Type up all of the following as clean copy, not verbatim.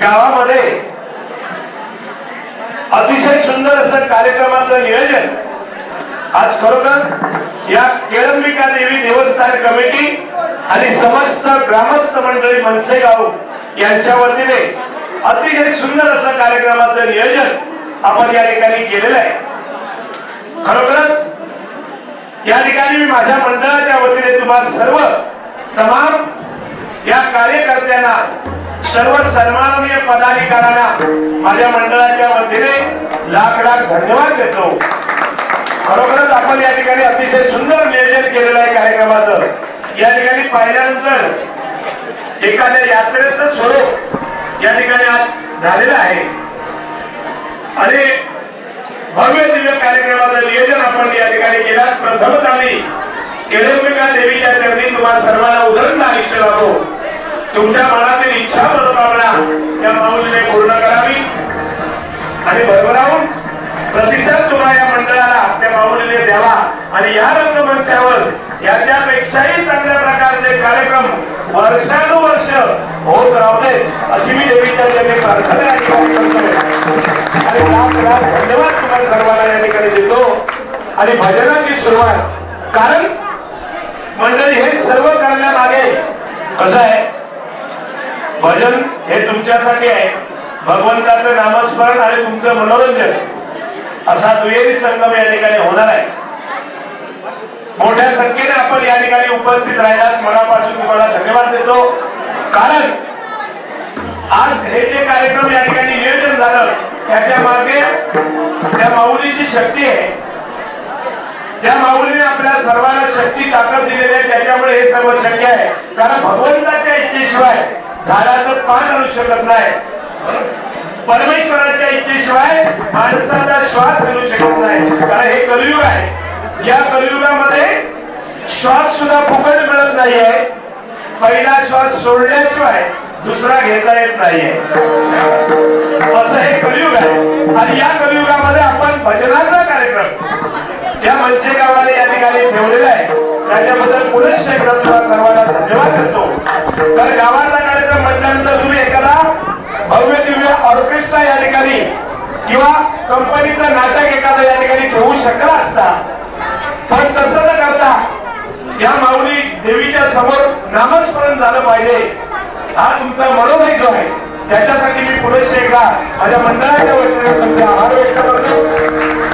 गावामध्ये अतिशय सुंदर असं कार्यक्रमाचं नियोजन आज खरोखर या केळंबिका देवी देवस्थान कमिटी आणि समस्त ग्रामस्थ मंडळी मनसेगाव यांच्या वतीने अतिशय सुंदर असं कार्यक्रमाचं नियोजन आपण या ठिकाणी केलेलं आहे. खरोखरच या ठिकाणी मी माझ्या मंडळाच्या वतीने तुम्हाला सर्व तमाम या कार्यकर्त्यांना सर्व सन्माननीय पदाधिकाऱ्यांना माझ्या मंडळाच्या वतीने लाख लाख धन्यवाद देतो. खरोखरच आपण या ठिकाणी अतिशय सुंदर नियोजन केलेलं आहे कार्यक्रमाचं. या ठिकाणी पाहिल्यानंतर एखाद्या यात्रेचं स्वरूप या ठिकाणी आज झालेलं आहे आणि भव्य दिव्य कार्यक्रमाचं नियोजन आपण या ठिकाणी केलं. प्रथमच आम्ही केळंबिका देवीच्या चरणी तुम्हाला सर्वांना उदंड आयुष्य लाभो. तुमच्या मनातील इच्छा मनोकामना त्या माऊलीने पूर्ण करावी आणि भरभरावून प्रतिसाद तुम्हाला या मंडळाला त्या माऊलीने द्यावा आणि या रंगमंचावर याच्यापेक्षाही चांगल्या प्रकारचे कार्यक्रम वर्षानुवर्ष होत राहू दे अशी मी देवीच्या चरणी प्रार्थना आणि लाख लाख धन्यवाद तुम्हाला सर्वांना या ठिकाणी देतो. आणि भजनाची सुरुवात, कारण मंडळी हे सर्व करण्यामागे कसं आहे, भजन हे तुमच्यासाठी आहे, भगवंताचं नामस्मरण आणि तुमचं मनोरंजन असा दुहेरी संगम या ठिकाणी होणार आहे. मोठ्या संख्येने आपण या ठिकाणी उपस्थित राहिलात, मनापासून तुम्हाला धन्यवाद देतो. कारण आज हे जे कार्यक्रम या ठिकाणी नियोजन झालं त्याच्या मागे त्या माऊलीची शक्ती आहे. त्या माऊलीने आपल्या सर्वांना शक्ती ताकद दिलेली आहे, त्याच्यामुळे हे सर्व शक्य आहे. कारण भगवंताच्या इच्छेशिवाय झाडाचं पान आणू शकत नाही, परमेश्वराच्या इच्छेशिवाय माणसाचा श्वास आणू शकत नाही. कारण हे कलियुग आहे. या कलियुगामध्ये श्वास सुद्धा फुकट मिळत नाहीये. पहिला श्वास सोडल्याशिवाय दुसरा घेता येत नाहीये, असं हे कलियुग आहे. आणि या कलियुगामध्ये आपण भजनाचा कार्यक्रम ज्या मनसे गावाने या ठिकाणी ठेवलेला आहे त्याच्याबद्दल पुनश्च एकदा सर्वांना धन्यवाद देतो. तर गावाचा कार्यक्रम म्हटल्यानंतर तुम्ही एखादा भव्य दिव्य ऑर्केस्ट्रा या ठिकाणी किंवा कंपनीचं नाटक एखादं या ठिकाणी ठेवू शकला असता, पण तसं न करता या माऊली देवीच्या समोर नामस्मरण झालं पाहिजे हा तुमचा मनोभाव जो आहे त्याच्यासाठी मी पुनश्च एकदा माझ्या मंडळाच्या वतीने तुमचे आभार व्यक्त करतो.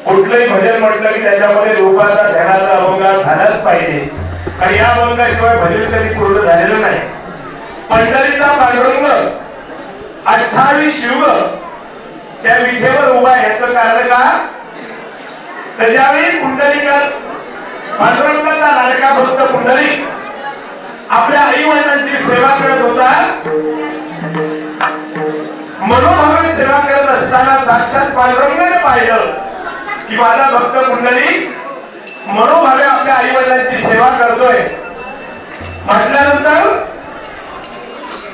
कुठलंही भजन म्हटलं की त्याच्यामध्ये रूपाचा ध्यानाचा अभंग झालाच पाहिजे आणि या अभंगाशिवाय भजन कधी पूर्ण झालेलं नाही. पंढरीचा पांडुरंग 28 शिव त्या विधेवर उभा आहे. याचं कारण का, तर ज्यावेळी पुंडलिकात पांडुरंगाचा लाडका भक्त पुंडलिक आपल्या आई वडिलांची सेवा करत होता. मनोभावे सेवा करत असताना साक्षात पांडुरंगाने पाहिलं की माझा भक्त पुंडलिक मनोभावे आपल्या आई वडिलांची सेवा करतोय. म्हटल्यानंतर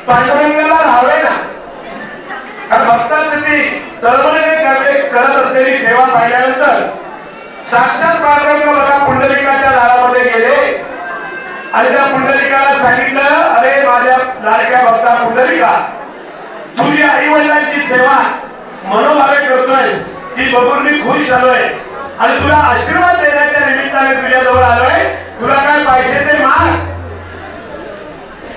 पांडुरंगाला राहावे ना, कारण भक्ताची ती तळमळीने करत असलेली सेवा पाहिल्यानंतर साक्षात पांडुरंग बघा पुंडलिकाच्या दारामध्ये गेले आणि त्या पुंडलिकाला सांगितलं, अरे माझ्या लाडक्या भक्ता पुंडलिका, तुझी आई वडिलांची सेवा मनोभावे करतोय, ती बघून मी खुश झालोय आणि तुला आशीर्वाद देण्याच्या निमित्ताने तुझ्याजवळ आलोय. तुला काय पाहिजे ते माग.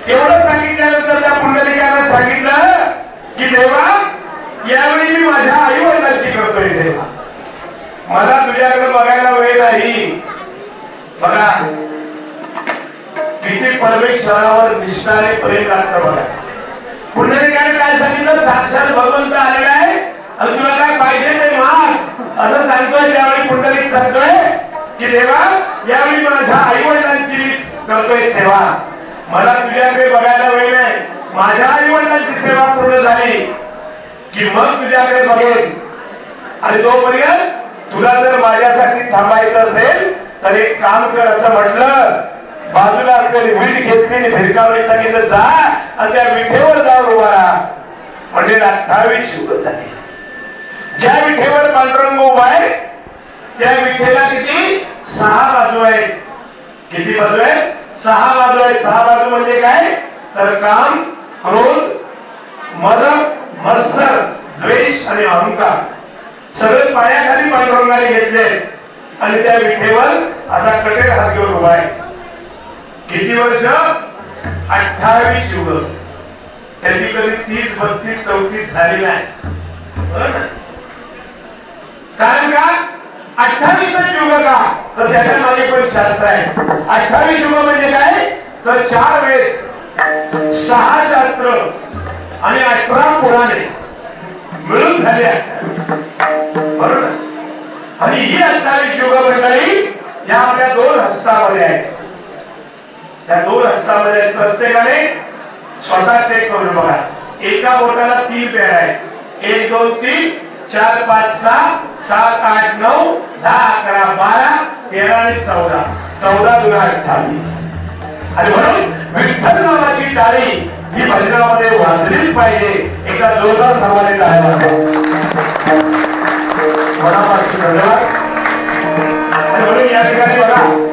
एवढं सांगितल्यानंतर त्या पुंडलिकाने सांगितलं की देवा, यावेळी मी माझ्या आई वडिलांची करतोय सेवा, मला तुझ्याकडे बघायला वेळ नाही. बघा किती परमेश्वरावर निष्ठाने प्रेम लागतं. बघा पुंडलिकाने काय सांगितलं, साक्षात भगवंत आलेला आहे आणि तुला काय पाहिजे ते माग असं सांगतोय. त्यावेळी पुंडलिक सांगतोय की देवा, यावेळी माझ्या आई वडिलांची करतोय सेवा, मला तुझ्याकडे बघायला वेळ नाही. माझ्या आई वडिलांची सेवा पूर्ण झाली की मग तुझ्याकडे बघेन. आणि तोपर्यंत तुला जर माझ्यासाठी थांबायचं असेल तर एक काम कर असं म्हटलं. बाजूला असलेली वीट घेतलेली भिरकावणी सांगितलं जा आणि त्या विठेवर जाऊन उभा राहा. म्हणजे 28 युग झाली. ज्या विठेवर पांडुरंग उभा आहे त्या विठेला किती 6 बाजू आहेत. किती बाजू आहेत? 6 बाजू आहेत. 6 बाजू म्हणजे काय तर काम, क्रोध, मद, मत्सर, द्वेष आणि अहंकार सगळे पायाखाली पांडुरंगाने घेतले आणि त्या विठेवर असा कटेल हात घेऊन उभा आहे. किती वर्ष? 28 युग. त्याची कधी 30, 32, 34 झाली नाही. बरोबर. कारण का 28 युग का तर त्याच्या मागे पण शास्त्र आहे. 28 युग म्हणजे काय तर 4 वेद, 6 शास्त्र आणि 18 पुराणे मिळून झाले. बरोबर. आणि ही 28 युग मंडळी या आपल्या 2 हस्तामध्ये आहेत. त्या 2 हस्तामध्ये प्रत्येकाने स्वतः चेक करून बघा. एका बोटाला 3 पेर आहेत. 1 2 3 4 5 6 7 8 9 10 11 12 13 आणि 14 14 दुना 28. आणि म्हणून विठ्ठल नावाची टाळी ही भजनामध्ये वाजलीच पाहिजे. एका जोरदार नावाने टाळ्या मनापासून धन्यवाद. आणि म्हणून या ठिकाणी बघा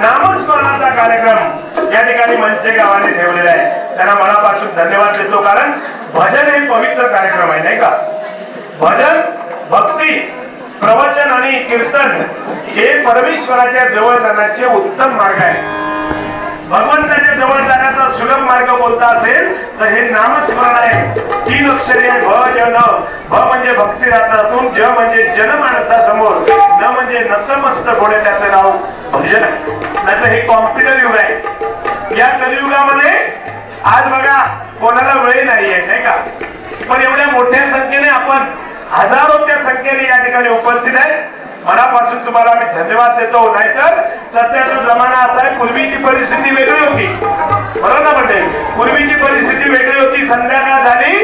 नामस्मरणाचा कार्यक्रम या ठिकाणी मनसे गावाने ठेवलेला आहे. त्यांना मनापासून धन्यवाद देतो, कारण भजन हे पवित्र कार्यक्रम आहे, नाही का? भजन, भक्ती, प्रवचन आणि कीर्तन हे परमेश्वराच्या जवळ जाण्याचे उत्तम मार्ग आहे. भगवंताच्या जवळ जाण्याचा सुलभ मार्ग कोणता असेल तर हे नामस्मरण आहे. 3 अक्षरी आहे भजन. भ म्हणजे भक्ती राहतातून, ज म्हणजे जनमानसासमोर, न म्हणजे नतमस्तक होणे त्याचं नाव भजन आहे. नाहीतर हे कॉम्प्युटर युग आहे. या कलियुगामध्ये आज बघा कोणाला वेळ नाहीये, नाही का? पण एवढ्या मोठ्या संख्येने आपण हजारोच्या संख्येने या ठिकाणी उपस्थित आहेत. मनापासून तुम्हाला मी धन्यवाद देतो. नाहीतर सध्याचा जमाना असा आहे, पूर्वीची परिस्थिती वेगळी होती, बरोबर ना? म्हणजे पूर्वीची परिस्थिती वेगळी होती. संध्याकाळ झाली,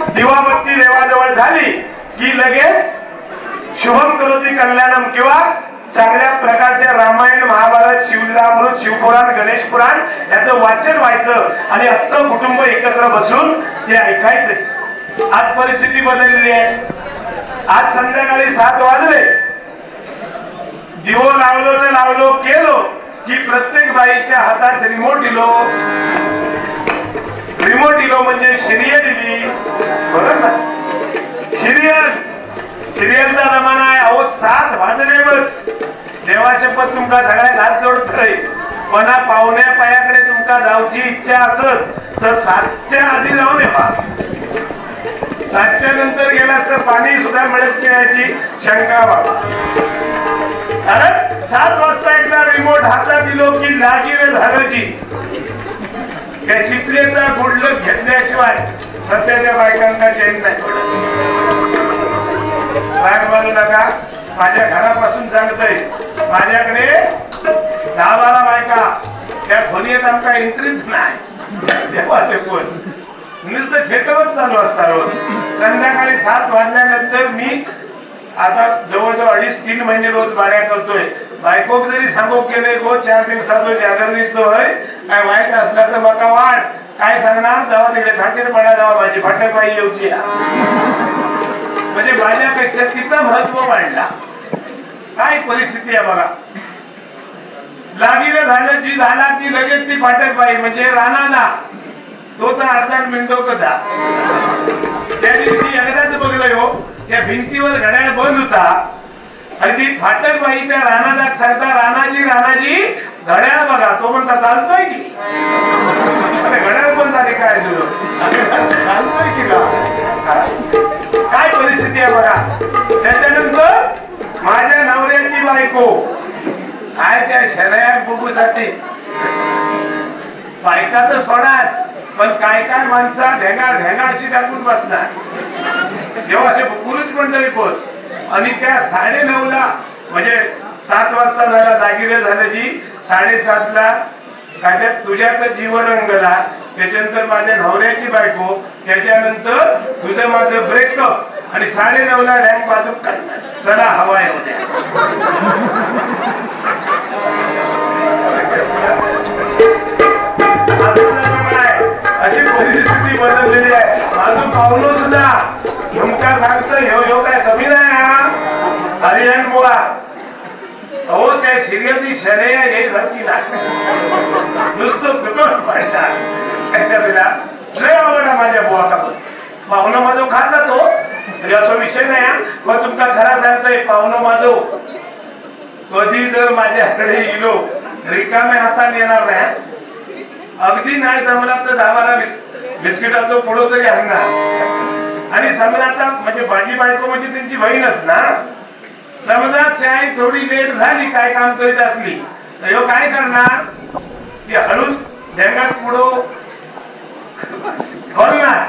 दिवाबत्ती देवाजवळ झाली की लगेच शुभम करोती कल्याणम किंवा चांगल्या प्रकारच्या रामायण, महाभारत, शिवलीलामृत, शिवपुराण, गणेश पुराण याचं वाचन व्हायचं आणि अख्खं कुटुंब एकत्र बसून ते ऐकायचे. आज परिस्थिती बदललेली आहे. आज संध्याकाळी 7 वाजले, दिवो लावलो न लावलो केलो की प्रत्येक बाईच्या हातात रिमोट इलो. रिमोट इलो म्हणजे सिरियल इली, बरोबर ना? सिरियलचा जमाना आहे. अहो 7 वाजले बस. देवाचे पद तुमका सगळ्या घात जोडतय. पण पाहुण्या पायाकडे तुमका जाऊची इच्छा असत तर 7च्या आधी जाऊन येवा. 7च्या नंतर गेला तर पाणी सुद्धा मिळत की याची शंका बाबा. कारण 7 वाजता एकदा रिमोट हातात दिलो की लागी झालंची. त्या शिकलेचा गुडलक घेतल्याशिवाय सध्याच्या बायकांना चैन नाही पडत. राग मानू नका. माझ्या घरापासून सांगतोय, माझ्याकडे 10-12 बायका, त्या खोलीत आमचा एंट्रीच नाही. देवाचे कोण नुसतं थिएटरच चालू असतात रोज. संध्याकाळी 7 वाजल्यानंतर मी आता जवळजवळ 2.5-3 महिने रोज बाऱ्या करतोय. बायकोक जरी सांगू की नाही गो 4 दिवसाचं जागरणीचं होय, काय वाईट असला तर मका वाढ काय सांगणार, जावा तिकडे फाटीर पडा, जावा माझी फाटक बाई येऊची. म्हणजे माझ्यापेक्षा तिचं महत्व वाढला. काय परिस्थिती आहे बघा. लागीर झालं जी झाला की लगेच ती फाटक बाई म्हणजे राणाला तो तर अर्धा मिनिटो कदा. त्या दिवशी एकदाच बघलं हो, त्या भिंतीवर घड्याळ बंद होता आणि ती फाटक बाई त्या राणाला सांगता, राणाजी घड्याळ बघा. तो म्हणता चालतोय की? अरे घड्याळ बंद झाले काय तुझं, चालतोय की का? काय परिस्थिती आहे बघा. त्याच्यानंतर माझ्या नवऱ्याची बायको काय त्या शरया बघूसाठी बायका तर सोडात, पण काय माणसा ढेंगा अशी टाकून बसणार जेव्हा पुरुष मंडळी कोण. आणि त्या 9:30ला म्हणजे 7 वाजता झाला लागिरे झालं जी, 7:30ला काय त्या तुझ्यात जीव रंगला, त्याच्यानंतर माझ्या नवऱ्याची बायको, त्याच्यानंतर तुझं माझं ब्रेकअप आणि 9:30ला डॅम बाजू करतात. चला हवा येऊ द्या. अशी परिस्थिती बदललेली आहे. माझं पावलं सुद्धा तुमका सांगतं ह्यो काय कमी नाही हा हरियाण बुवा. अहो त्या सिरियसली शरया हे सारखी नाही, नुसतं तुकड पाडतात. त्याच्या वेळेला लय आवडा माझ्या बुवा का पाहुणं माझं खातात हो, म्हणजे असा विषय नाही. मग तुमका खरा सांगतोय पाहुणं माझं कधी जर माझ्याकडे इलो रिकाम्या हाताने येणार नाही. अगदी नाही जमला तर 10-12 बिस्किटाचं पुढं तरी आणणार. आणि समजा आता म्हणजे माझी बायको म्हणजे त्यांची बहीणच ना. समजा चाय थोडी लेट झाली, काय काम करीत असली तर ह्यो काय करणार, की हळूच ढेंगात पुढं खोलणार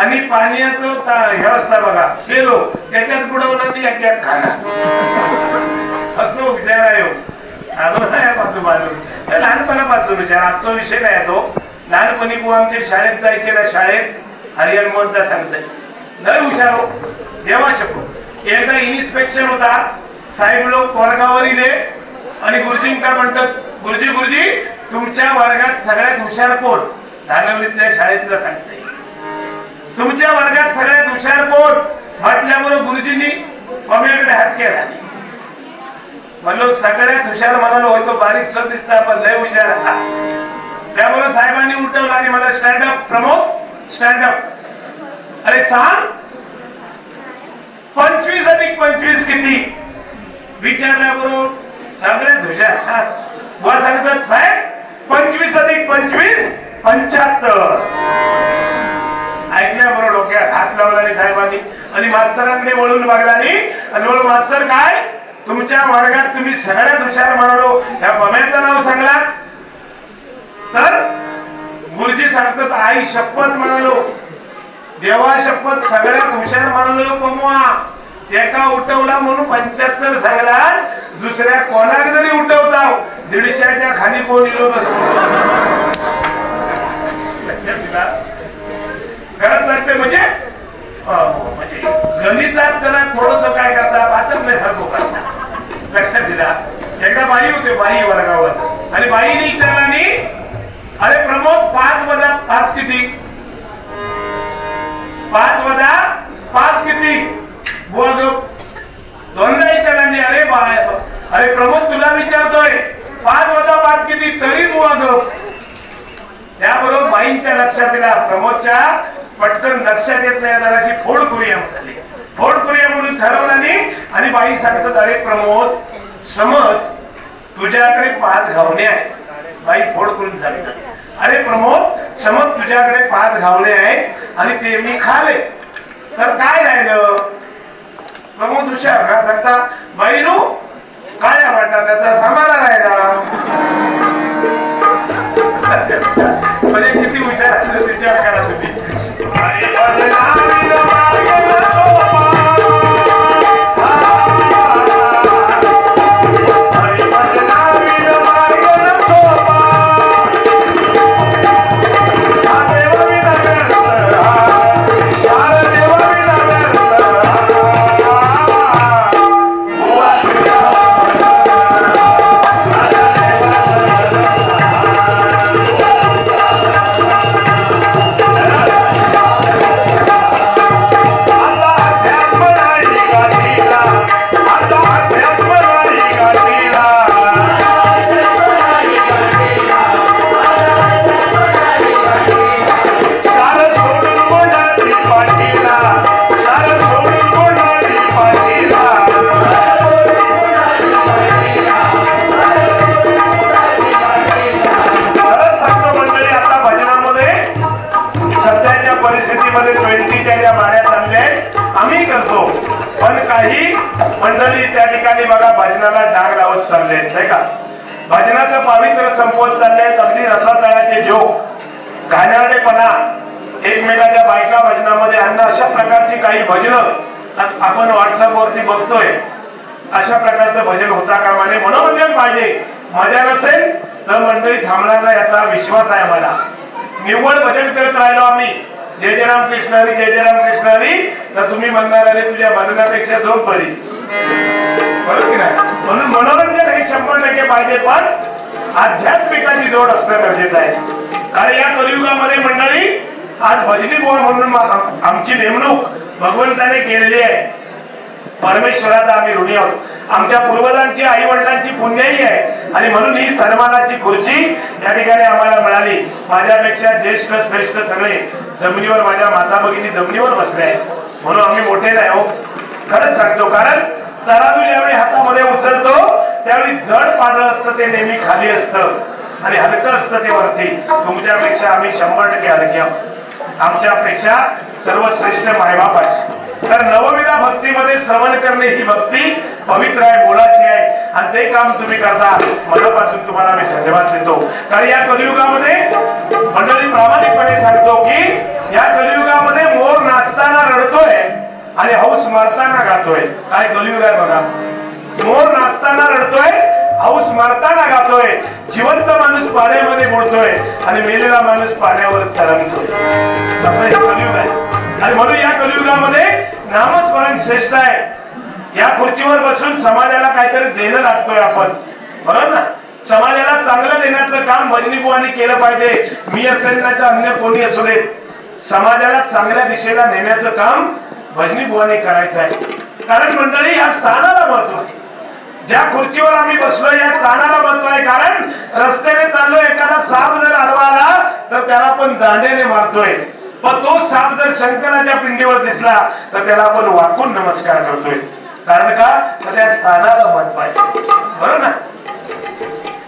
आणि पाण्याचं हे असतं बघा केलो त्याच्यात बुडवलं की याच्यात खाणार. असं विचार आहे. अजून नाही बाजू लहानपणापासून विचार. आजचा विषय नाही तो. लहानपणी बुवा आमच्या शाळेत जायचे ना, शाळेत हरियाण बोलता सांगतोय लय हुशार जेव्हा शकू. एकदा इन्स्पेक्शन होता, साहेब लोक वर्गावर इले आणि गुरुजींका म्हणतात, गुरुजी तुमच्या वर्गात सगळ्यात हुशार कोण? धानवलीतल्या शाळेतलं सांगतंय. तुमच्या वर्गात सगळ्यात हुशार कोण म्हटल्यामुळे गुरुजींनी मम्याकडे हात केला. म्हणलो सगळ्यात हुशार म्हणालो होतो, बारीक सो दिसता पण लय हुशार. त्यामुळे साहेबांनी उठवलं आणि मला स्टँडअप प्रमोद स्टँडअप. अरे सांग 25 अधिक 25 किती विचारल्याबरोबर सगळ्यात हुशार बुवा सांगतात साहेब 25 अधिक 25 75. ऐकल्याबरोबर डोक्यात हात लावला साहेबांनी आणि मास्तरांकडे वळून बघलानी आणि बोल मास्तर काय तुमच्या वर्गात तुम्ही सगळ्यात हुशार म्हणालो या बम्याचं नाव सांगलास तर गुरुजी सांगतात आई शपथ म्हणालो देवा शपथ सगळ्यात हुशार म्हणालो पमवा. एका उठवला म्हणून 75 सांगला, दुसऱ्या कोणाक जरी उठवता 150च्या खाली कोण इलो करत लागते. म्हणजे गणितात जरा थोडस काय करता वाचत नाही सारखं करता. लक्षात दिला. एकदा बाई होते बाई वर्गावर आणि बाईने विचारला अरे प्रमोद 5 वजा 5 किती 5 वजा 5 किती बुवा दोनदा विचारला. अरे बाय अरे प्रमोद तुला विचारतोय 5 वजा 5 किती तरी बुवा ग. त्याबरोबर बाईंच्या लक्षात दिला प्रमोदच्या पटकन लक्षात येत नाही जराशी फोड करूया म्हणाली. फोड करूया म्हणून ठरवलं आणि बाई सांगतात अरे प्रमोद समज तुझ्याकडे 5 घावणे आहेत. बाई फोड करून सांगतात अरे प्रमोद समज तुझ्याकडे 5 घावणे आहेत आणि ते मी खाले तर काय राहिलं. प्रमोद हुशार ना सांगता बाईनू काय वाटत सांभाळा राहिला. म्हणजे किती हुशार विचार करा तुम्ही. मंडळी त्या ठिकाणी बघा भजनाला डाग लावत चालले नाही का. भजनाचं पावित्र्य संपवत चालले. अगदी रसातळाचे जोक घाणेरडेपणा एकमेकाच्या बायका भजनामध्ये आणणं अशा प्रकारची काही भजनं आपण व्हॉट्सअपवरती बघतोय. अशा प्रकारचं भजन होता कामा नये. मनोरंजन पाहिजे. मजा नसेल तर मंडळी थांबणार नाही याचा विश्वास आहे मला. निव्वळ भजन करत राहिलो आम्ही जय जय राम कृष्ण हरी जय जय राम कृष्ण हरी तर तुम्ही म्हणणार अरे तुझ्या भजनापेक्षा झोप बरी. बरोबर की नाही. म्हणून मनोरंजन हे 100% पाहिजे पण आध्यात्मिकाची जोड असणं गरजेचं आहे. कारण या कलियुगामध्ये मंडळी आज भजनी बोल म्हणून आमची नेमणूक भगवंताने केलेली आहे. परमेश्वराचा आम्ही ऋणी आहोत. आमच्या पूर्वजांची आई वडिलांची पुण्याई आहे आणि म्हणून ही सन्मानाची खुर्ची या ठिकाणी आम्हाला मिळाली. माझ्यापेक्षा ज्येष्ठ श्रेष्ठ सगळे जमिनीवर माझ्या माता भगिनी जमिनीवर बसले आहेत म्हणून आम्ही मोठे नाही हो. खरंच सांगतो. कारण तराजू ज्यावेळी हातामध्ये उचलतो त्यावेळी जड पाडलं असतं ते नेहमी खाली असतं आणि हलकं असतं ते वरती. तुमच्यापेक्षा आम्ही 100% हलके आहोत. आमच्यापेक्षा सर्वश्रेष्ठ मायबाप आहे. तर नवविधा भक्तीमध्ये श्रवण करणे ही भक्ती पवित्र आहे मोलाची आहे आणि ते काम तुम्ही करता. मनापासून तुम्हाला मी धन्यवाद देतो. कारण या कलियुगामध्ये मंडळी प्रामाणिकपणे सांगतो की या कलियुगामध्ये मोर नाचताना रडतोय आणि हौस मरताना गातोय. काय कलियुग आहे बघा. मोर नाचताना रडतोय हौस मरताना गातोय. जिवंत माणूस पाण्यामध्ये बुडतोय आणि मेलेला माणूस पाण्यावर तरंगतोय. असं हे कलियुग आहे. आणि म्हणून या कलियुगामध्ये नामस्मरण श्रेष्ठ आहे. या खुर्चीवर बसून समाजाला काहीतरी देणं लागतोय आपण. बरोबर ना. समाजाला चांगलं देण्याचं काम भजनी बुवांनी केलं पाहिजे. मी असेल नाही तर अन्य कोणी असू दे. समाजाला चांगल्या दिशेला नेण्याचं काम भजनी बुवांनी करायचं आहे. कारण मंडळी या स्थानाला महत्व आहे. ज्या खुर्चीवर आम्ही बसलो या स्थानाला महत्व आहे, कारण रस्त्याने चाललो एखादा साप जर आडवा आला तर त्याला आपण दांड्याने मारतोय, पण तो साप जर शंकराच्या पिंडीवर दिसला तर त्याला आपण वाकून नमस्कार करतोय. कारण का तर त्या स्थानाला महत्व आहे. बरोबर ना?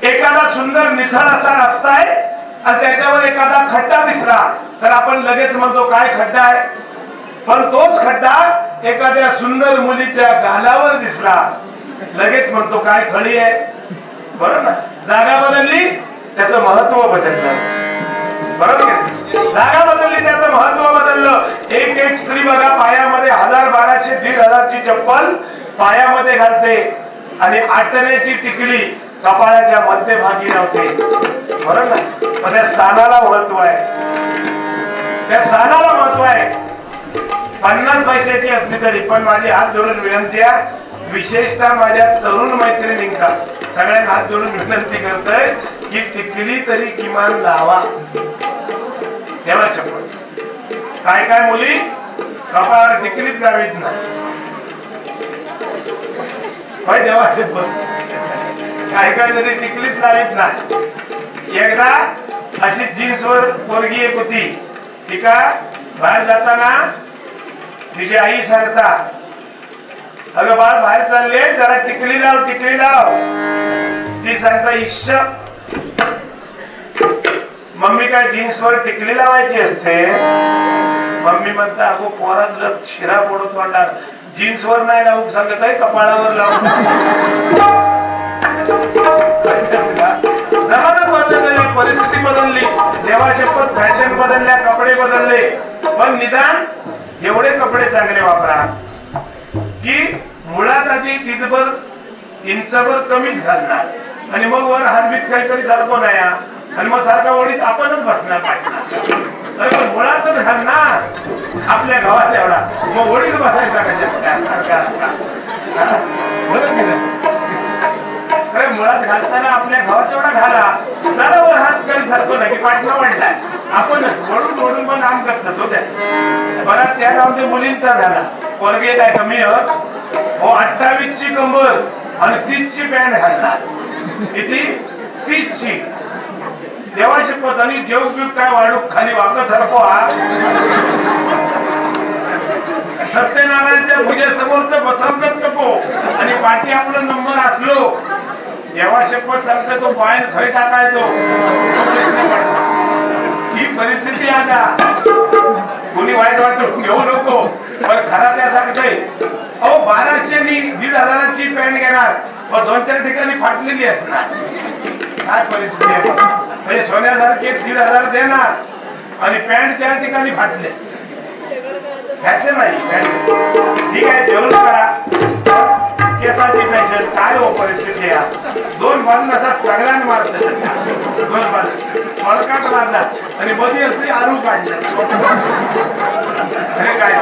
एखादा सुंदर निथळ असा रस्ता आहे आणि त्याच्यावर एखादा खड्डा दिसला तर आपण लगेच म्हणतो काय खड्डा आहे, पण तोच खड्डा एखाद्या सुंदर मुलीच्या गालावर दिसला लगेच म्हणतो काय खळी आहे. बरोबर ना? जागा बदलली त्याचं महत्व बदललं. बरोबर, जागा बदलली त्याचं महत्व बदललं. एक एक स्त्री बघा पायामध्ये 1000-1200 1500ची चप्पल पायामध्ये घालते आणि आटण्याची टिकली कपाळाच्या मध्यभागी लावते. बरोबर ना? पण त्या स्थानाला महत्व आहे, त्या स्थानाला महत्व आहे. 50 पैशाची असली तरी पण माझी हात जोडून विनंती आहे, विशेषतः माझ्या तरुण मैत्रिणींना सगळ्यांना हात जोडून विनंती करतोय की टिकली तरी किमान लावा. देवा शपथ, काय काय मुली कपाळावर टिकलीच लावीत नाही. देवा शपथ, काय काय तरी टिकलीच लावीत नाही. एकदा अशी जीन्सवर पोरगी एक होती, ती का बाहेर जाताना तिची आई सांगता, अगं बाळ बाहेर चालले जरा टिकली लाव टिकली लाव. ती सांगता इश्श, मम्मी काय जीन्सवर टिकली लावायची असते. मम्मी म्हणता अगो पोरात शिरा पडत वाटणार, जीन्सवर नाही लावू सांगत आहे, कपाळावर लावू. जमाना बदलली, परिस्थिती बदलली, देवा शपथ फॅशन बदलल्या, कपडे बदलले, पण निदान एवढे कपडे चांगले वापरा की मुळात आधी तिथभर इंचभर कमीच घालणार आणि मग वर हातबीत काहीतरी सारखं नाही आणि मग सारखा ओढीत आपणच बसणार पाहिजे. अरे पण मुळातच घालणार आपल्या गावात एवढा, मग ओढीत बसायचा कशा? बरं की नाही? अरे मुळात घालताना आपल्या गावात एवढा घाला, जरा वर हात कधी सारखं नाही की पाठला वाढलाय, आपण ओढून ओढून पण काम करतात होत्या. बरं त्या गावामध्ये मुलींचा झाला, पोरगे काय कमी होत हो, 28ची कंबर आणि 30ची पॅन्ट घालणार. किती? 30ची. देवा शपथ, आणि जेव काय वाढू खाली वाकत सारखो हा. सत्यनारायणच्या भुजासमोरच बसवत नको आणि पाठी आपला नंबर असलो, देवा शपथ सांगतो तो बाहेर खय टाकायचो. ही परिस्थिती आता कोणी वाईट वाटून घेऊ नको, पण खरा त्या सांगतोय अहो 1200 नी 1500ची पॅन्ट घेणार, पण 2-4 ठिकाणी फाटलेली असणार. काय परिस्थिती आहे? म्हणजे सोन्यासारखे 1500 देणार आणि पॅन्ट 4 ठिकाणी फाटले. फॅशन नाही, फॅशन ठीक आहे, जरूर करा. केसाची फॅशन काय हो परिस्थिती आहे? 2 बाजून असा चांगल्याने मारत, 2 बाजू फळकाट मारला आणि मध्ये असली आरू काढला. अरे काय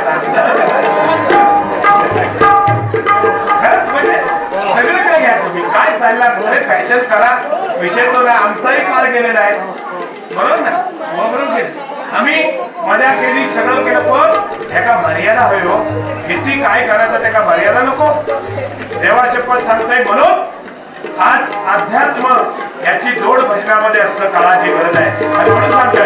खरंच म्हणजे सगळं काय घ्या तुम्ही, काय चालला फॅशन करा, विषय तो नाही. आमचाही काळ गेलेला आहे, बरोबर ना? बरोबर आम्ही मजा केली, सगळं केलं, पण एका मर्यादा हवी हो. किती काय करायचं त्याला मर्यादा नको. देवा शपथ सांगताय म्हणून आज अध्यात्म याची जोड भजनामध्ये असणं काळाची गरज आहे. आणि म्हणून सांगतोय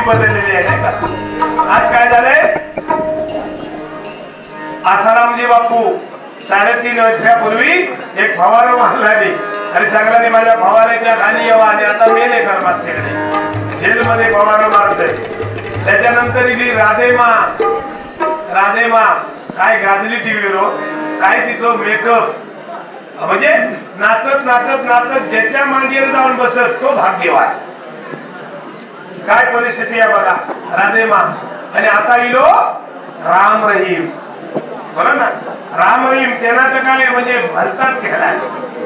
बदललेली आहे नाही का? आज काय झालंय, आसारामजी बापू 3.5 वर्षापूर्वी एक फवारा मारलाय आणि सांगला माझ्या फवाऱ्याच्या खाली यावा आणि आता मेले करतात तिकडे जेलमध्ये फवारा मारतोय. त्याच्यानंतर ही राधेमा काय गाजली टीव्हीवर, काय तिचं मेकअप, म्हणजे नाचत नाचत नाचत ज्याच्या मांडीवर जाऊन बसत तो भाग्यवान. काय परिस्थिती आहे बघा राधेमा. आणि आता इलो राम रहीम, बरोबर ना, राम रहीम त्यांना तर काय म्हणजे भरतात खेळाय.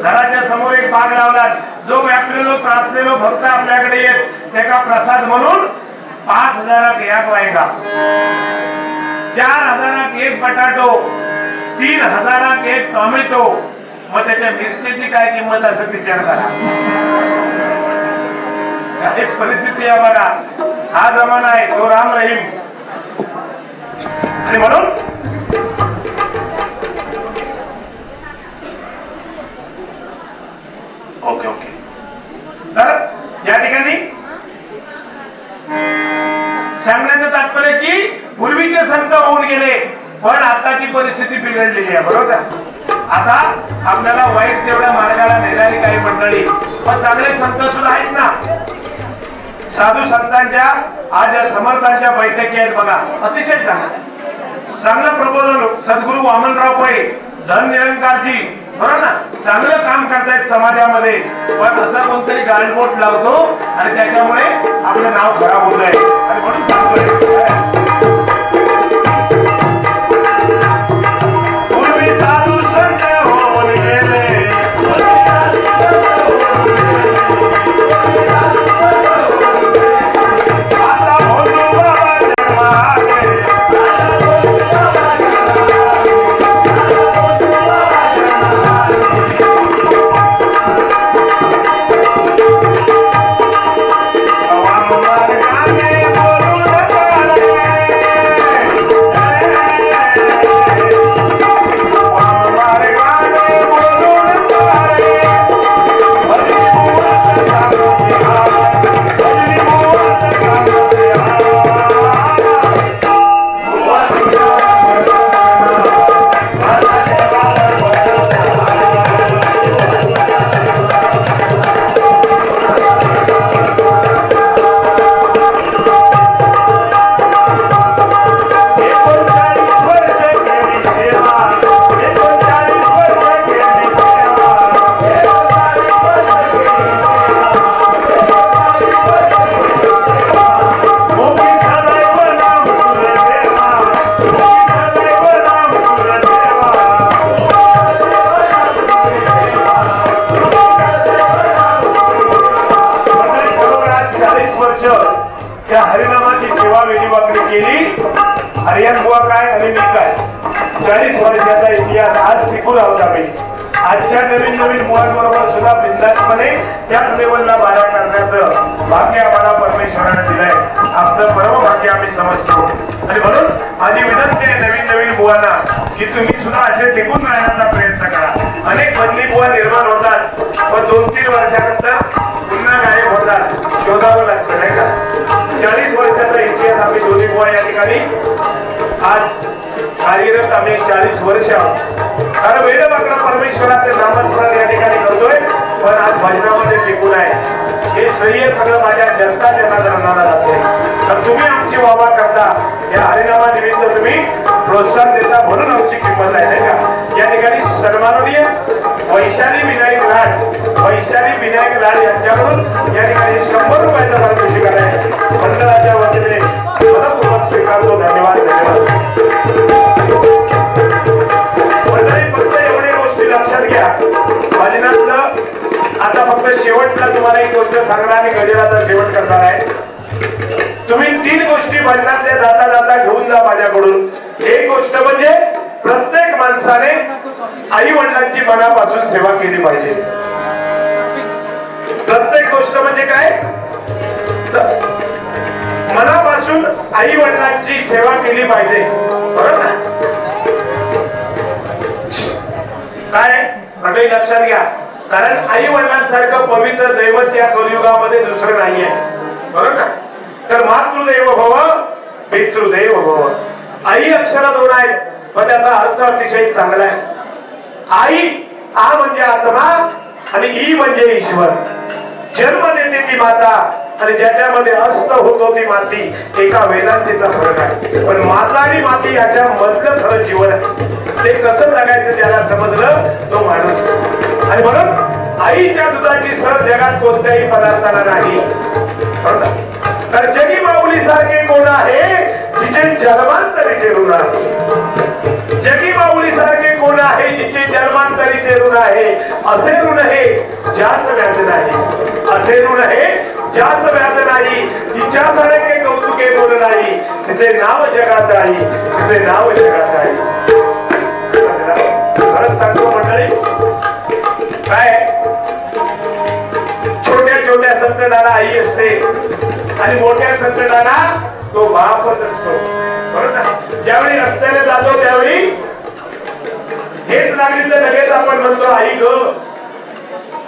घराच्या समोर एक बाग लावला, जो व्यापलेलो त्रासलेलो भक्त आपल्याकडे येत त्याचा प्रसाद म्हणून 5,000 एक वांगा, 4,000 एक बटाटो, 3,000 एक टोमॅटो. मग त्याच्या मिरचीची काय किंमत असं विचार करा. काय परिस्थिती आहे बघा. हा जमाना आहे तो राम रहीम. आणि म्हणून ओके तर या ठिकाणी सांगण्याचं तात्पर्य की पूर्वीचे संत होऊन गेले पण आताची परिस्थिती बिघडलेली आहे. बरोबर, आता आपल्याला वाईट तेवढ्या मार्गाला नेणारी काही मंडळी पण चांगले संत सुद्धा आहेत ना. साधू संतांच्या आज या समर्थांच्या बैठकी आहेत बघा, अतिशय चांगलं प्रबोधन. सद्गुरू वामनराव पै, धन निरंकारजी, बरोबर ना, चांगलं काम करतायत समाजामध्ये. पण असं कोणतरी गालबोट लावतो आणि त्याच्यामुळे आपलं नाव खराब होत आहे. आणि म्हणून सांगतोय पूर्वी साधू संत होऊन गेले, आता भोलू बाबा जन्माले. त्या हरिनामाची सेवा वेळीवाकडी केली. हरियाण बुवा काय आणि मी काय, 40 वर्षाचा इतिहास आज टिकून राहता पाहिजे. आजच्या नवीन मुलांबरोबर सुद्धा बिंदासपणे त्याच लेवलला बारा करण्याचं भाग्य आम्हाला परमेश्वराने दिलंय. आमचं परम भाग्य आम्ही समजतो. आणि म्हणून माझी विनंती आहे नवीन बुवांना की तुम्ही सुद्धा असे टिकून राहण्याचा प्रयत्न करा. अनेक बदली बुवा निर्माण होतात पण 2-3 वर्षानंतर पुन्हा गायब होतात, शोधावं लागतं नाही का. 40 वर्षाचा इतिहास आम्ही दोन्ही बुवा या ठिकाणी आज कार्यरत आम्ही 40 वर्ष. कारण वेदवाक्य परमेश्वराचे नामस्मरण या ठिकाणी करतोय पण आज भजनामध्ये टिकून आहे. हे श्रेय सगळं माझ्या जनता जनार्दनाला जाते. तर तुम्ही आमची वावा करता, या हरिनामानिमित्त तुम्ही प्रोत्साहन देता म्हणून आमची किंमत आहे नाही का. या ठिकाणी सन्माननीय वैशाली विनायक लाड यांच्याकडून या ठिकाणी 100 रुपयाचा पारितोषिक आहे. मंडळाच्या वतीने मनपूर्वक स्वीकारतो. धन्यवाद. मंडळी फक्त एवढी गोष्टी लक्षात घ्या. भजनातलं आता फक्त शेवटला तुम्हाला एक गोष्ट सांगणार आणि गजराचा शेवट करणार आहे. तुम्ही 3 गोष्टी भजनातल्या जाता जाता घेऊन जा माझ्याकडून. एक गोष्ट म्हणजे प्रत्येक माणसाने आई वडिलांची मनापासून सेवा केली पाहिजे. प्रत्येक गोष्ट म्हणजे काय, मनापासून आई वडिलांची सेवा केली पाहिजे. बरोबर ना. काय सगळे लक्षात घ्या. कारण आई वडिलांसारखं पवित्र दैवत या कलियुगामध्ये दुसरं नाहीये. बरोबर ना. तर मातृदेव भव पितृदेव भव. आई अक्षरात दोन आहेत पण त्याचा अर्थ अतिशय चांगला आहे. आई आ म्हणजे आत्मा आणि ई म्हणजे ईश्वर. जन्म देते ती माता आणि ज्याच्यामध्ये अस्त होतो ती माती. एका वेदांतीचा फरक आहे पण माता आणि माती याच्या मधलं खरं जीवन आहे. ते कसं जगायचं ज्याला समजलं तो माणूस. आणि म्हणून आईच्या दुधाची सर जगात कोणत्याही पदार्थाला नाही. तर जगी माऊली सारखे कोण आहे जिचे जन्मांतरीचे ऋण आहे. जगी माऊली सारखे कोण आहे जिचे जन्मांतरीचे ऋण आहे. असे ऋण हे ज्यास व्याज नाही. असे ऋण हे ज्यास व्याज नाही. तिच्यासारखे कौतुके बोल नाही. तिचे नाव जगात आहे. तिचे नाव जगात आहे. खरंच सांगतो मंडळी काय छोट्या छोट्या संकटाला आई असते आणि मोठ्या संकटाला तो बापच असतो. बरोबर ना. ज्यावेळी रस्त्याने जातो त्यावेळी हेच लागली तर लगेच आपण म्हणतो आई ग.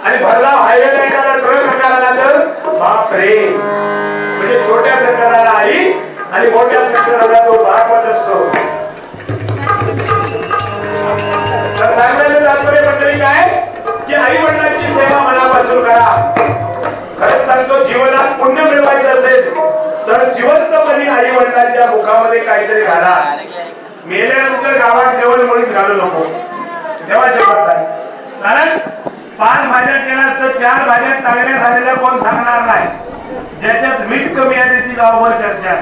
आणि भरला हायवे लाईनला ट्रक नकाराला तर बाप रे. म्हणजे छोट्या संकटाला आई आणि मोठ्या संकटाला तो बापच असतो. तर सांगायला तात्पर्य मंडळी काय की आई वडिलांची सेवा मनापासून करा. खरंच सांगतो जीवनात पुण्य मिळवायचं असेल तर जिवंतपणे आई वडिलांच्या मुखामध्ये काहीतरी घाला. मेल्यानंतर गावात जेवण मुळीच घालू नको. तेव्हा शेवट आहे. कारण 5 भाज्या केल्या तर 4 भाज्या चांगल्या झालेल्या कोण सांगणार नाही. ज्याच्यात मीठ कमी आहे त्याची गावभर चर्चा.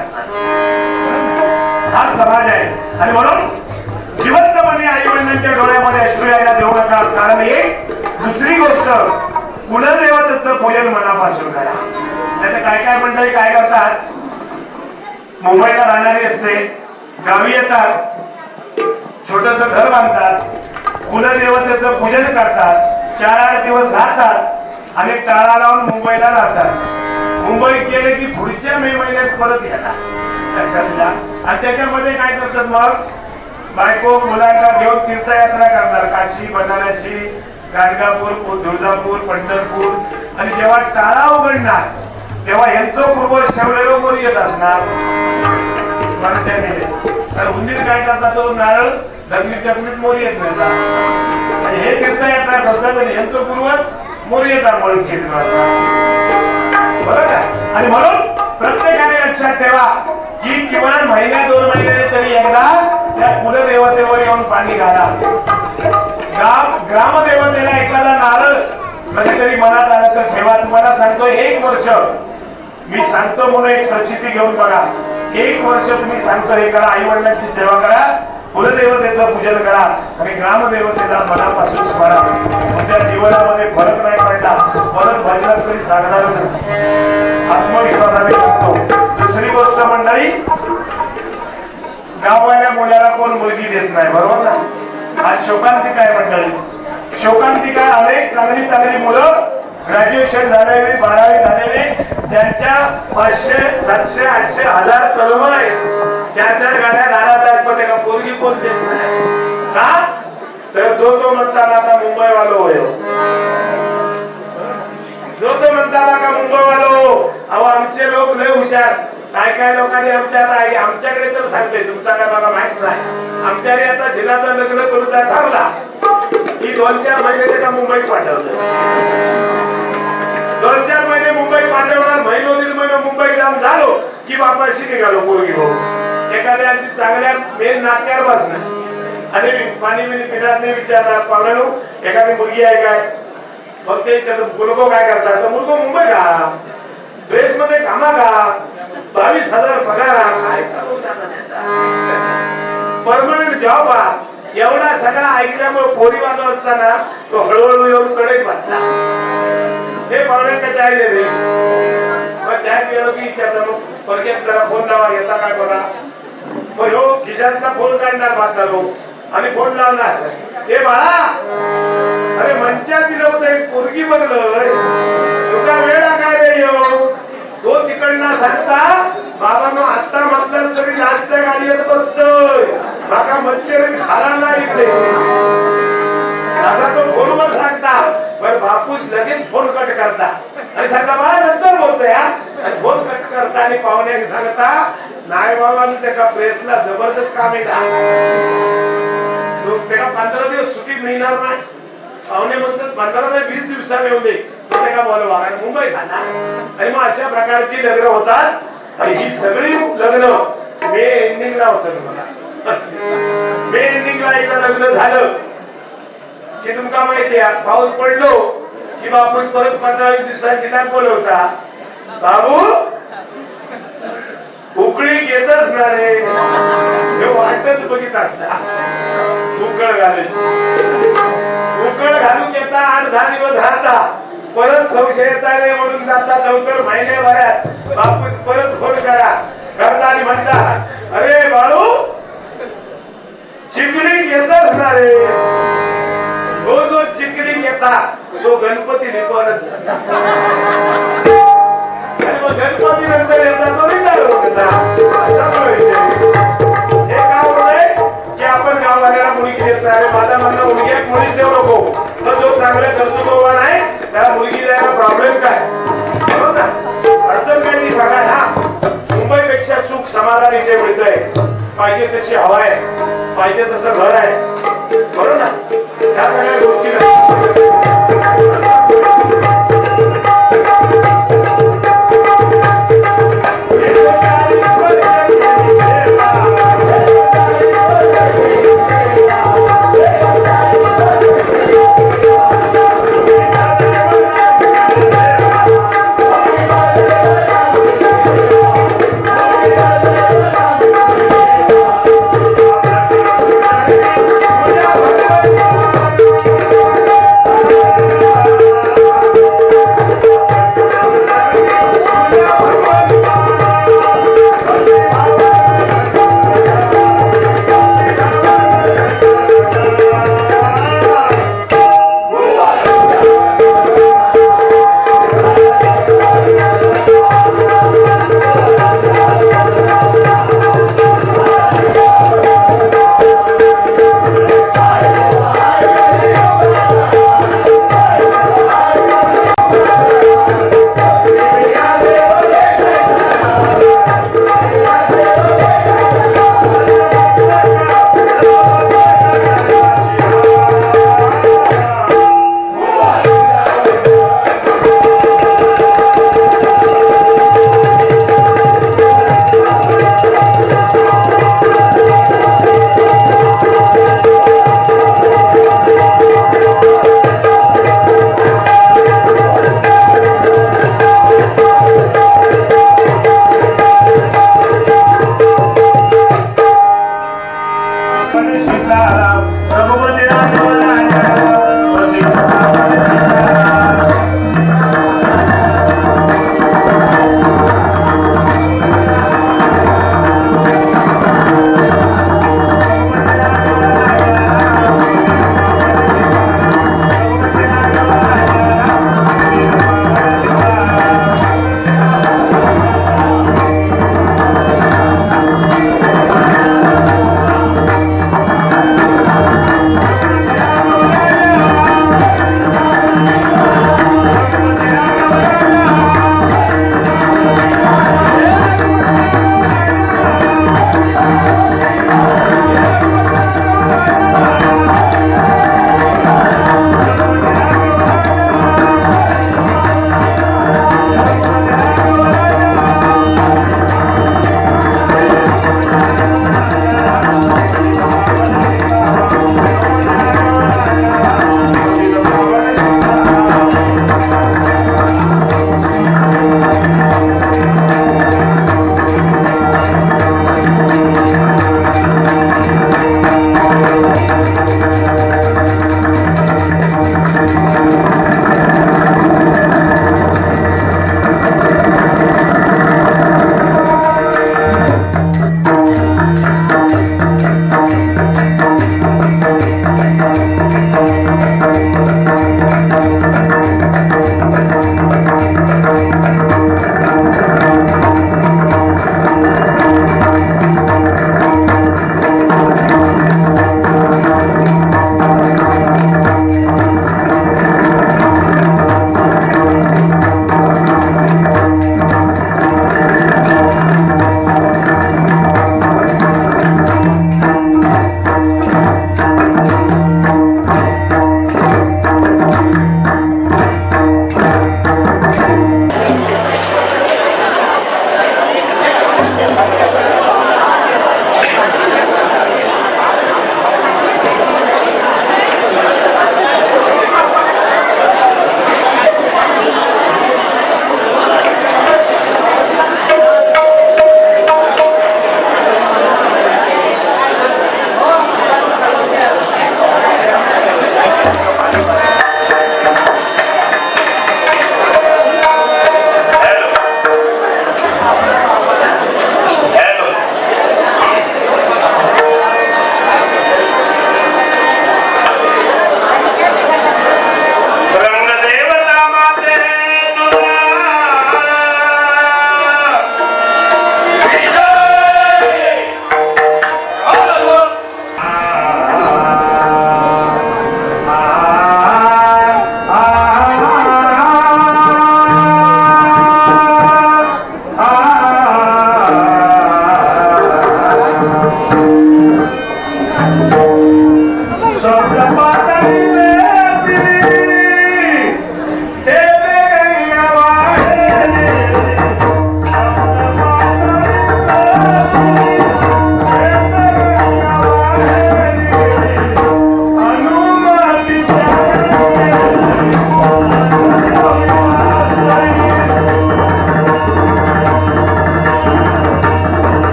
हा समाज आहे आणि म्हणून जिवंतपणे आई वडिलांच्या डोळ्यामध्ये अश्रू यायला देऊ नका. कारण एक दुसरी गोष्ट कुलदेवतेचं पूजन मनापासून करा. नाही काय काय मंडळी काय करतात मुंबईला राहणारी असते गावी येतात छोटस घर बांधतात कुलदेवतेचं पूजन करतात 4-8 दिवस राहतात आणि टाळा लावून मुंबईला राहतात. मुंबईत गेले की पुढच्या मे महिन्यात परत येतात. लक्षात घ्या. आणि त्याच्यामध्ये काय करतात मग बायको मुलांना घेऊन तीर्थयात्रा करणार. काशी बनारसी गाणगापूर तुळजापूर पंढरपूर. आणि जेव्हा टाळा उघडणार तेव्हा यांचं पूर्वज ठेवलेलं कोण येत असणार तर उंदीर काय करतात तो नारळ जखमीत मोर येत नाही. हे तीर्थयात्रा करतात आणि यांचं पूर्वज मोर येतात म्हणून बरोबर का. आणि म्हणून प्रत्येकाने लक्षात ठेवा की किमान महिन्या 2 महिन्याने तरी एकदा त्या कुलदेवतेवर येऊन पाणी घाला. ग्रामदेवतेला एखादा नारळ कधीतरी मनात आलं तर ठेवा. तुम्हाला सांगतो 1 वर्ष मी सांगतो म्हणून एक प्रचिती घेऊन बघा. 1 वर्ष तुम्ही सांगतो हे करा. आई वडिलांची सेवा करा कुलदेवतेचं पूजन करा आणि ग्रामदेवतेला मनापासून स्मरा. तुमच्या जीवनामध्ये फरक नाही पडला परत भजनात तरी सांगणार नाही. आत्मविश्वासाने सांगतो. दुसरी गोष्ट मंडळी गाववाल्या मुलाला कोण मुलगी देत नाही. बरोबर ना. आज शोकांतिका आहे मंडळी. शोकांतिका अनेक चांगली चांगली मुलं ग्रॅज्युएशन झालेले 12वी झालेले ज्यांच्या 500 700 800 1000 कलम आहेत 4-4 गाड्या दारात पण एका पोरगी कोण देत नाही का. तर जो म्हणताना का मुंबई वालो होय जो म्हणताना का मुंबई वालो. अहो आमचे लोक लय हुशार. काय लोकांनी आमच्याकडे तर सांगते तुमचा काय मला माहित नाही. आमच्याकडे आता झिलाचा लग्न करूचा ठरला की 2-4 महिने त्याला मुंबईत पाठवलं. 2-4 महिने मुंबईत पाठवणार. 1-1.5 महिने मुंबईत जाऊन झालो की बापाशी निघालो पोरगी भाऊ. एखाद्या अगदी चांगल्या मेन नाक्यावर बसणार आणि पाणी पिण्यात नाही विचारणार पाहुण्यानो एखादी मुलगी आहे काय. मग ते मुलगो काय करतात तर मुलगो मुंबई का ड्रेस मध्ये कामा का 22,000 पगार काय परमनंट जॉब एवढा सगळा ऐकल्यामुळे पोरी वाजव असताना तो हळूहळू येऊन कडे बसला. हे पाहुण्याच्या चाय दे रे मग चाय पिलो की विचारता मग परत जरा फोन लावा येता काय बघा. मग ह्यो खिशातला फोन काढणार म्हातारो आणि फोन लावणार. हे बाळा अरे मंच्या दिलं होतं एक पोरगी बघलं तुका वेळा काय रे यो. तो तिकडनं सांगता बाबांनो आता म्हटलं तरी लाजच्या गाडीत बसतोय माका मच्छर खाला ना इकडे. आता तो फोनवर सांगता पण बापूस लगेच फोन कट करता आणि सांगता मला नंतर बोलतोय आणि फोन कट करता. सांगता आणि पाहुण्याक सांगता नाही बाबा त्याका प्रेसला जबरदस्त काम आहे लोक त्याला 15 दिवस सुट्टीत मिळणार नाही पाहुणे म्हणतात 15 नाही 20 दिवसाने येऊ दे त्याला बोलवा आणि मुंबई खाना आणि मग अशा प्रकारची लग्न होतात आणि ही सगळी लग्न मे एंडिंगला होतं तुम्हाला मे एंडिंगला एकदा लग्न झालं की तुमका माहिती आहे पाऊस पडलो की आपण परत 15-20 दिवसांची तिला बोलवता बाबू उकळी येतच ना रे हे वाटत बघित असता उकळ घालायची उकळ घालून येता 8-10 दिवस राहता परत संशय येता रे म्हणून जाता 4 महिन्याभरात बापूस परत फोन करा करता आणि म्हणता अरे बाळू चिकली येतच ना रे जो चिकली येता तो गणपती लिपवत आणि मग गणपती नंतर येतात तो रिटायर होता हे काय होतंय की आपण गाववाल्याला मुलगी देत नाही माझा म्हणणं मुलगी एक मुलीच देऊ नको तर जो चांगल्या कर्तृत्ववान आहे त्याला मुलगी द्यायला प्रॉब्लेम काय बरोबर ना अडचण काय ती सांगा ना मुंबईपेक्षा सुख समाधान इथे मिळतंय पाहिजे तशी हवा आहे पाहिजे तसं घर आहे बरोबर ना ह्या सगळ्या गोष्टी